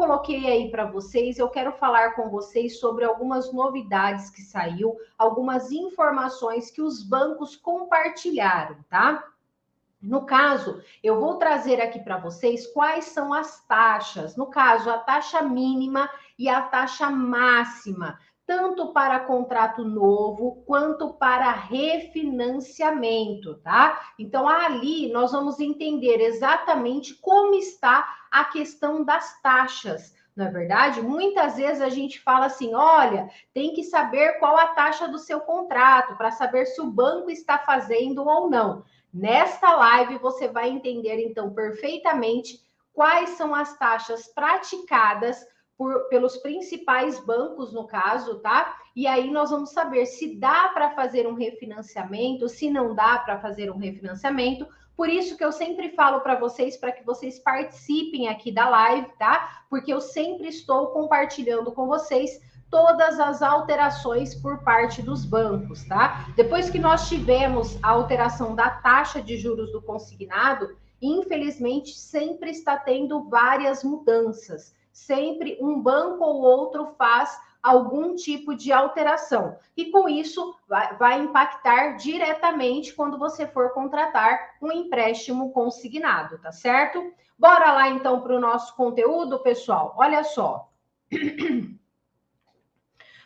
coloquei aí para vocês, eu quero falar com vocês sobre algumas novidades que saiu, algumas informações que os bancos compartilharam, tá? No caso, eu vou trazer aqui para vocês quais são as taxas. No caso, a taxa mínima e a taxa máxima, tanto para contrato novo quanto para refinanciamento, tá? Então, ali nós vamos entender exatamente como está a questão das taxas. Não é verdade? Muitas vezes a gente fala assim, olha, tem que saber qual a taxa do seu contrato para saber se o banco está fazendo ou não. Nesta live você vai entender então perfeitamente quais são as taxas praticadas pelos principais bancos no caso, tá? E aí nós vamos saber se dá para fazer um refinanciamento, se não dá para fazer um refinanciamento. Por isso que eu sempre falo para vocês, para que vocês participem aqui da live, tá? Porque eu sempre estou compartilhando com vocês todas as alterações por parte dos bancos, tá? Depois que nós tivemos a alteração da taxa de juros do consignado, infelizmente sempre está tendo várias mudanças. Sempre um banco ou outro faz algum tipo de alteração. E com isso vai impactar diretamente quando você for contratar um empréstimo consignado, tá certo? Bora lá então para o nosso conteúdo, pessoal. Olha só.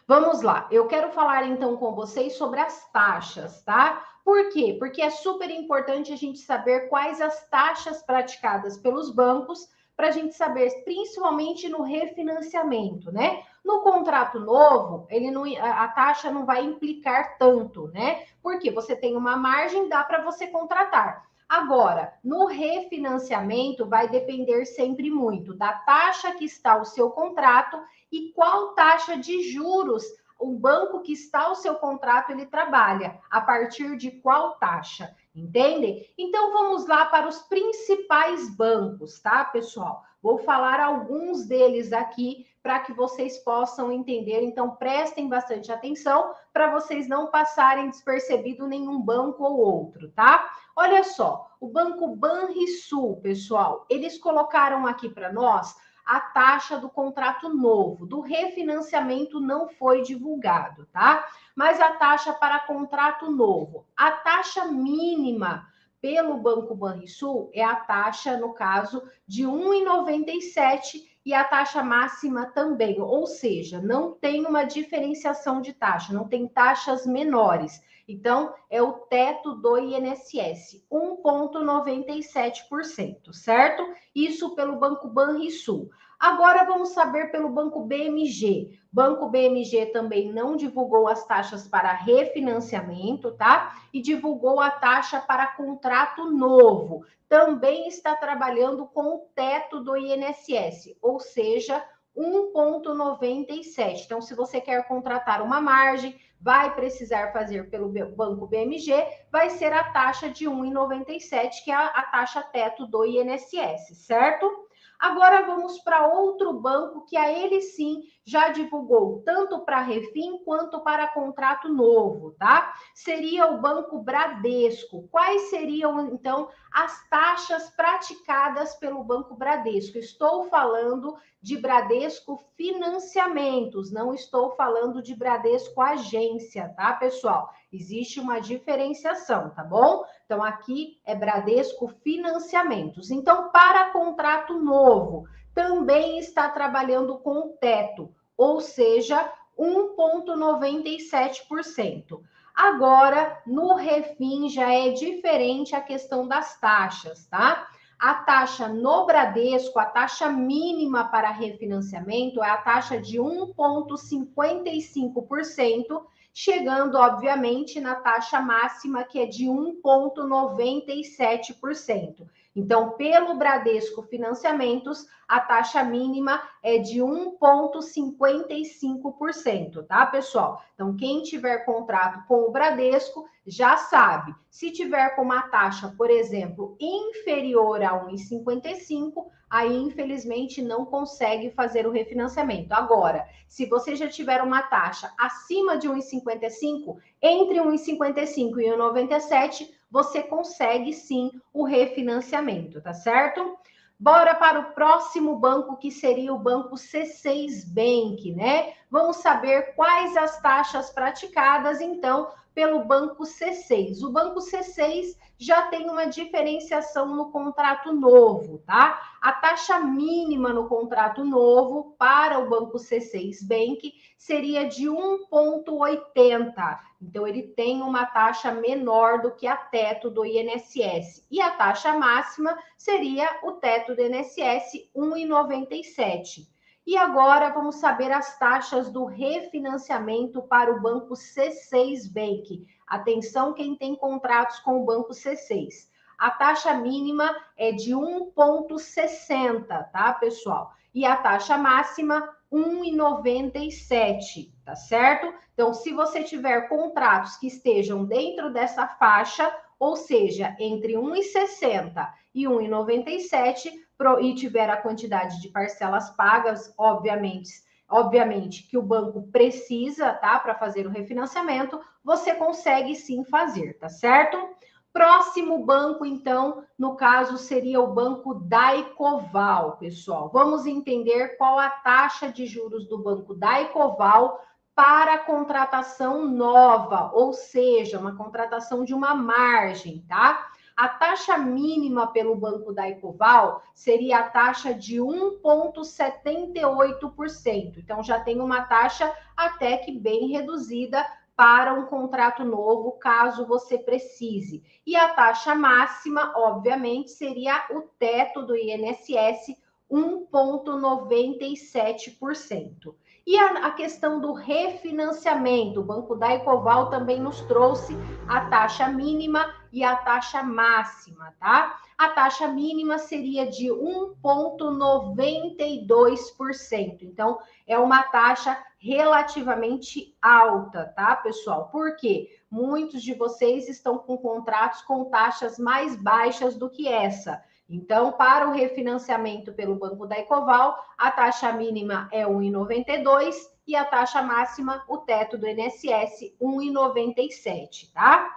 Vamos lá, eu quero falar então com vocês sobre as taxas, tá? Por quê? Porque é super importante a gente saber quais as taxas praticadas pelos bancos, para a gente saber, principalmente no refinanciamento, né? No contrato novo, a taxa não vai implicar tanto, né? Porque você tem uma margem, dá para você contratar. Agora, no refinanciamento, vai depender sempre muito da taxa que está o seu contrato e qual taxa de juros o banco que está o seu contrato ele trabalha, a partir de qual taxa, entendem? Então vamos lá para os principais bancos, tá, pessoal? Vou falar alguns deles aqui para que vocês possam entender, então prestem bastante atenção para vocês não passarem despercebido nenhum banco ou outro, tá? Olha só, o Banco Banrisul, pessoal, eles colocaram aqui para nós a taxa do contrato novo, do refinanciamento não foi divulgado, tá? Mas a taxa para contrato novo, a taxa mínima pelo Banco Banrisul é a taxa, no caso, de 1,97 e a taxa máxima também, ou seja, não tem uma diferenciação de taxa, não tem taxas menores. Então, é o teto do INSS, 1,97%, certo? Isso pelo Banco Banrisul. Agora vamos saber pelo Banco BMG. Banco BMG também não divulgou as taxas para refinanciamento, tá? E divulgou a taxa para contrato novo. Também está trabalhando com o teto do INSS, ou seja, 1,97. Então, se você quer contratar uma margem, vai precisar fazer pelo Banco BMG, vai ser a taxa de 1,97, que é a taxa teto do INSS, certo? Agora vamos para outro banco que a ele sim já divulgou tanto para refim quanto para contrato novo, tá? Seria o Banco Bradesco. Quais seriam então as taxas praticadas pelo Banco Bradesco? Estou falando de Bradesco Financiamentos, não estou falando de Bradesco Agência, tá, pessoal? Existe uma diferenciação, tá bom? Então, aqui é Bradesco Financiamentos. Então, para contrato novo, também está trabalhando com o teto, ou seja, 1,97%. Agora, no refim já é diferente a questão das taxas, tá? A taxa no Bradesco, a taxa mínima para refinanciamento é a taxa de 1,55%, chegando, obviamente, na taxa máxima, que é de 1,97%. Então, pelo Bradesco Financiamentos, a taxa mínima é de 1,55%, tá, pessoal? Então, quem tiver contrato com o Bradesco já sabe. Se tiver com uma taxa, por exemplo, inferior a 1,55%, aí, infelizmente, não consegue fazer o refinanciamento. Agora, se você já tiver uma taxa acima de 1,55, entre 1,55 e 1,97, você consegue sim o refinanciamento, tá certo? Bora para o próximo banco, que seria o banco C6 Bank, né? Vamos saber quais as taxas praticadas, então, pelo banco C6. O banco C6 já tem uma diferenciação no contrato novo, tá? A taxa mínima no contrato novo para o banco C6 Bank seria de 1,80. Então, ele tem uma taxa menor do que a teto do INSS. E a taxa máxima seria o teto do INSS, 1,97. E agora vamos saber as taxas do refinanciamento para o banco C6 Bank. Atenção, quem tem contratos com o banco C6. A taxa mínima é de 1,60, tá, pessoal? E a taxa máxima, 1,97, tá certo? Então, se você tiver contratos que estejam dentro dessa faixa, ou seja, entre 1,60 e 1,97, e tiver a quantidade de parcelas pagas, obviamente que o banco precisa, tá, para fazer o refinanciamento, você consegue sim fazer, tá certo? Próximo banco, então, no caso, seria o banco Daicoval, pessoal. Vamos entender qual a taxa de juros do banco Daicoval para a contratação nova, ou seja, uma contratação de uma margem, tá? A taxa mínima pelo banco Daicoval seria a taxa de 1,78%. Então, já tem uma taxa até que bem reduzida para um contrato novo, caso você precise. E a taxa máxima, obviamente, seria o teto do INSS, 1,97%. E a questão do refinanciamento, o Banco Daicoval também nos trouxe a taxa mínima e a taxa máxima, tá? A taxa mínima seria de 1,92%. Então, é uma taxa relativamente alta, tá, pessoal? Por quê? Muitos de vocês estão com contratos com taxas mais baixas do que essa. Então, para o refinanciamento pelo Banco Daicoval, a taxa mínima é 1,92 e a taxa máxima, o teto do INSS, 1,97, tá?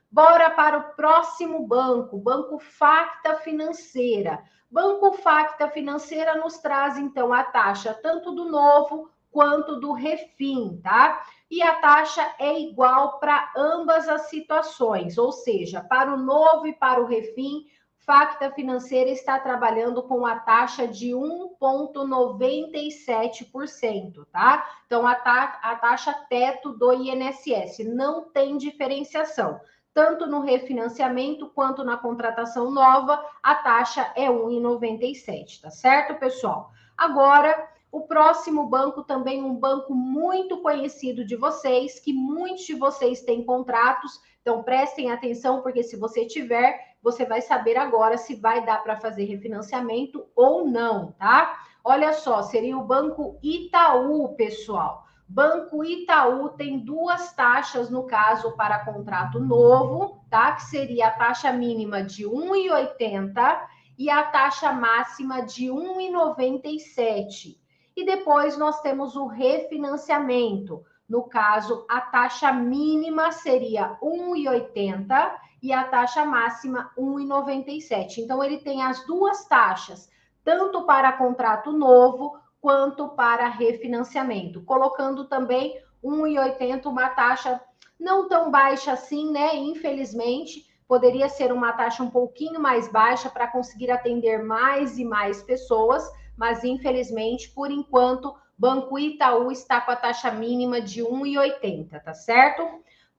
Bora para o próximo banco, Banco Facta Financeira. Banco Facta Financeira nos traz, então, a taxa tanto do novo quanto do refim, tá? E a taxa é igual para ambas as situações, ou seja, para o novo e para o refim, Facta Financeira está trabalhando com a taxa de 1,97%, tá? Então, a taxa teto do INSS não tem diferenciação. Tanto no refinanciamento quanto na contratação nova, a taxa é 1,97, tá certo, pessoal? Agora, o próximo banco também um banco muito conhecido de vocês, que muitos de vocês têm contratos, então prestem atenção, porque se você tiver, você vai saber agora se vai dar para fazer refinanciamento ou não, tá? Olha só, seria o Banco Itaú, pessoal. Banco Itaú tem duas taxas, no caso, para contrato novo, tá? Que seria a taxa mínima de 1,80 e a taxa máxima de 1,97. E depois nós temos o refinanciamento. No caso, a taxa mínima seria 1,80 e a taxa máxima 1,97. Então, ele tem as duas taxas, tanto para contrato novo quanto para refinanciamento, colocando também 1,80, uma taxa não tão baixa assim, né? Infelizmente, poderia ser uma taxa um pouquinho mais baixa para conseguir atender mais e mais pessoas, mas infelizmente, por enquanto, Banco Itaú está com a taxa mínima de 1,80, tá certo?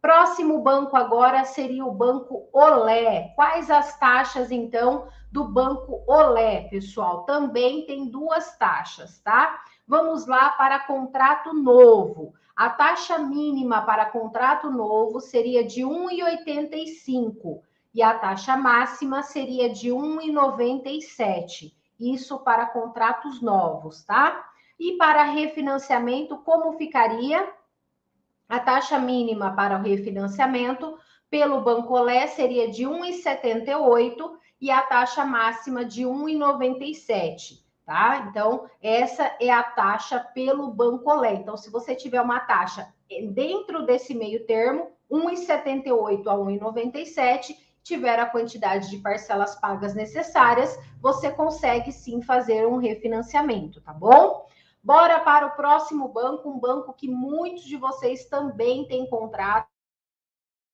Próximo banco agora seria o Banco Olé. Quais as taxas, então, do Banco Olé, pessoal? Também tem duas taxas, tá? Vamos lá para contrato novo. A taxa mínima para contrato novo seria de 1,85 e a taxa máxima seria de 1,97. Isso para contratos novos, tá? E para refinanciamento, como ficaria? A taxa mínima para o refinanciamento pelo Banco Olé seria de 1,78 e a taxa máxima de 1,97, tá? Então, essa é a taxa pelo Banco Olé. Então, se você tiver uma taxa dentro desse meio termo, 1,78 a 1,97, tiver a quantidade de parcelas pagas necessárias, você consegue sim fazer um refinanciamento, tá bom? Bora para o próximo banco, um banco que muitos de vocês também têm contrato,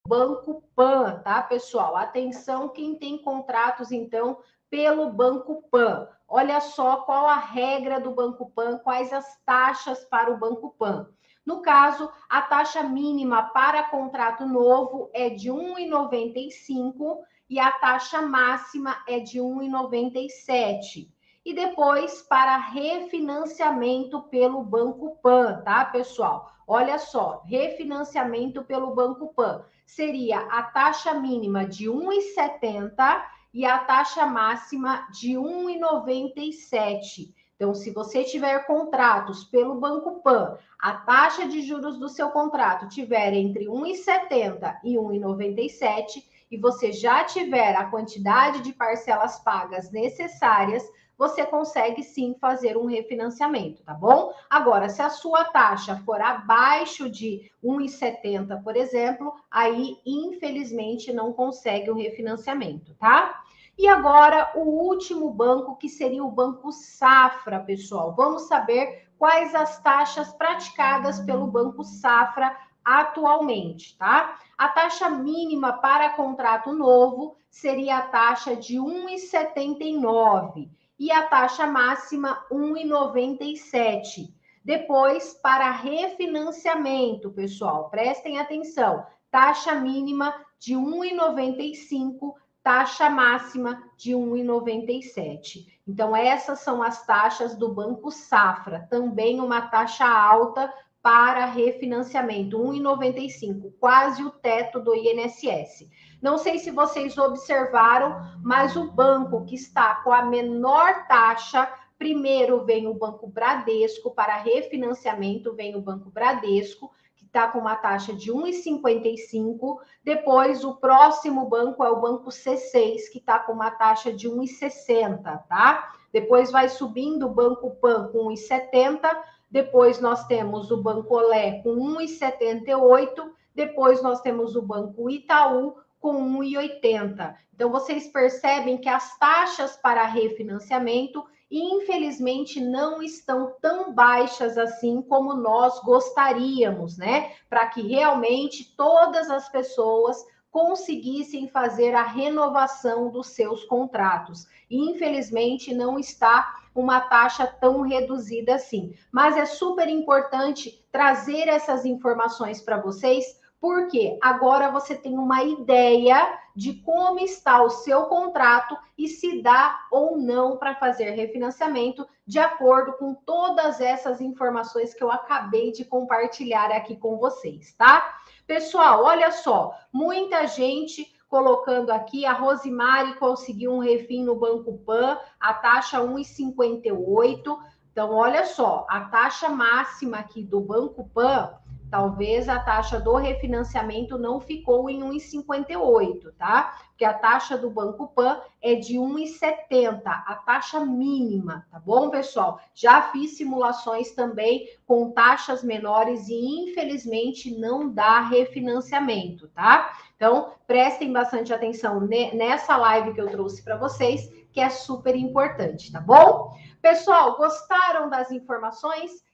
Banco Pan, tá, pessoal? Atenção, quem tem contratos, então, pelo Banco Pan. Olha só qual a regra do Banco Pan, quais as taxas para o Banco Pan. No caso, a taxa mínima para contrato novo é de R$ 1,95 e a taxa máxima é de R$ 1,97. E depois, para refinanciamento pelo Banco Pan, tá, pessoal? Olha só, refinanciamento pelo Banco Pan seria a taxa mínima de 1,70 e a taxa máxima de 1,97. Então, se você tiver contratos pelo Banco Pan, a taxa de juros do seu contrato tiver entre 1,70 e 1,97 e você já tiver a quantidade de parcelas pagas necessárias, você consegue sim fazer um refinanciamento, tá bom? Agora, se a sua taxa for abaixo de 1,70, por exemplo, aí, infelizmente, não consegue o refinanciamento, tá? E agora, o último banco, que seria o Banco Safra, pessoal. Vamos saber quais as taxas praticadas pelo Banco Safra atualmente, tá? A taxa mínima para contrato novo seria a taxa de 1,79 e a taxa máxima 1,97. Depois, para refinanciamento, pessoal, prestem atenção, taxa mínima de 1,95, taxa máxima de 1,97. Então, essas são as taxas do Banco Safra, também uma taxa alta para refinanciamento, 1,95, quase o teto do INSS. Não sei se vocês observaram, mas o banco que está com a menor taxa, primeiro vem o Banco Bradesco, para refinanciamento vem o Banco Bradesco, que está com uma taxa de 1,55. Depois, o próximo banco é o Banco C6, que está com uma taxa de 1,60, tá? Depois vai subindo o Banco Pan com 1,70. Depois nós temos o Banco Olé com 1,78. Depois nós temos o Banco Itaú com 1,80. Então, vocês percebem que as taxas para refinanciamento, infelizmente, não estão tão baixas assim como nós gostaríamos, né? Para que realmente todas as pessoas conseguissem fazer a renovação dos seus contratos. Infelizmente, não está uma taxa tão reduzida assim. Mas é super importante trazer essas informações para vocês, porque agora você tem uma ideia de como está o seu contrato e se dá ou não para fazer refinanciamento, de acordo com todas essas informações que eu acabei de compartilhar aqui com vocês, tá? Pessoal, olha só, muita gente colocando aqui, a Rosimari conseguiu um refim no Banco Pan, a taxa 1,58. Então, olha só, a taxa máxima aqui do Banco Pan, talvez a taxa do refinanciamento não ficou em 1,58, tá? Porque a taxa do Banco Pan é de 1,70, a taxa mínima, tá bom, pessoal? Já fiz simulações também com taxas menores e, infelizmente, não dá refinanciamento, tá? Então, prestem bastante atenção nessa live que eu trouxe para vocês, que é super importante, tá bom? Pessoal, gostaram das informações?